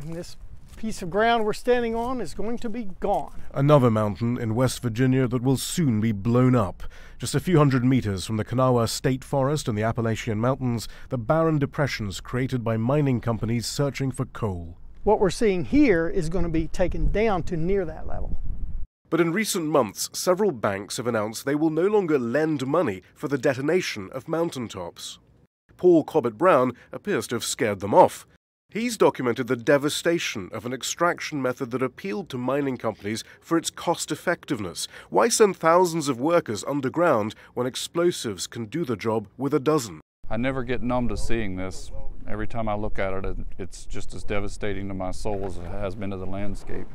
and this piece of ground we're standing on is going to be gone. Another mountain in West Virginia that will soon be blown up. Just a few hundred meters from the Kanawha State Forest in the Appalachian Mountains, the barren depressions created by mining companies searching for coal. What we're seeing here is going to be taken down to near that level. But in recent months, several banks have announced they will no longer lend money for the detonation of mountaintops. Paul Corbett-Brown appears to have scared them off. He's documented the devastation of an extraction method that appealed to mining companies for its cost-effectiveness. Why send thousands of workers underground when explosives can do the job with a dozen? I never get numb to seeing this. Every time I look at it, it's just as devastating to my soul as it has been to the landscape.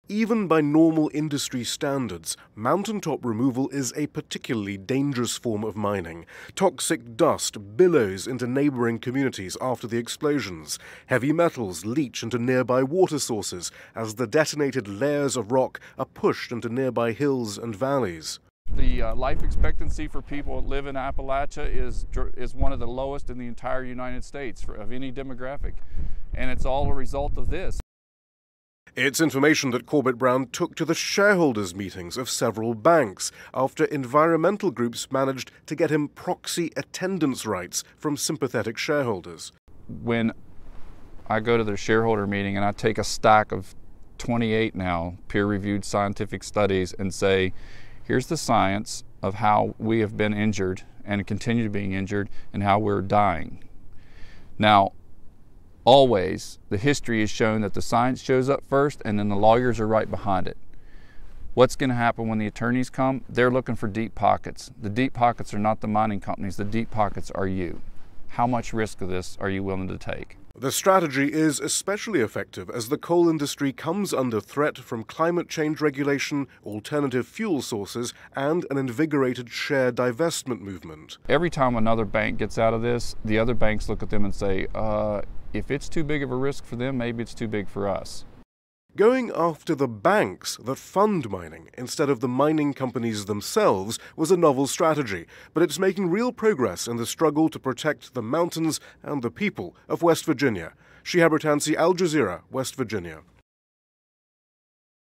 Even by normal industry standards, mountaintop removal is a particularly dangerous form of mining. Toxic dust billows into neighboring communities after the explosions. Heavy metals leach into nearby water sources as the detonated layers of rock are pushed into nearby hills and valleys. The life expectancy for people that live in Appalachia is one of the lowest in the entire United States of any demographic, and it's all a result of this. It's information that Corbett-Brown took to the shareholders' meetings of several banks after environmental groups managed to get him proxy attendance rights from sympathetic shareholders. When I go to the shareholder meeting and I take a stack of 28 now peer-reviewed scientific studies and say, here's the science of how we have been injured and continue being injured and how we're dying. Now, always, the history has shown that the science shows up first and then the lawyers are right behind it. What's going to happen when the attorneys come? They're looking for deep pockets. The deep pockets are not the mining companies. The deep pockets are you. How much risk of this are you willing to take? The strategy is especially effective as the coal industry comes under threat from climate change regulation, alternative fuel sources, and an invigorated share divestment movement. Every time another bank gets out of this, the other banks look at them and say, if it's too big of a risk for them, maybe it's too big for us. Going after the banks that fund mining instead of the mining companies themselves was a novel strategy, but it's making real progress in the struggle to protect the mountains and the people of West Virginia. Shihab Ratansi, Al Jazeera, West Virginia.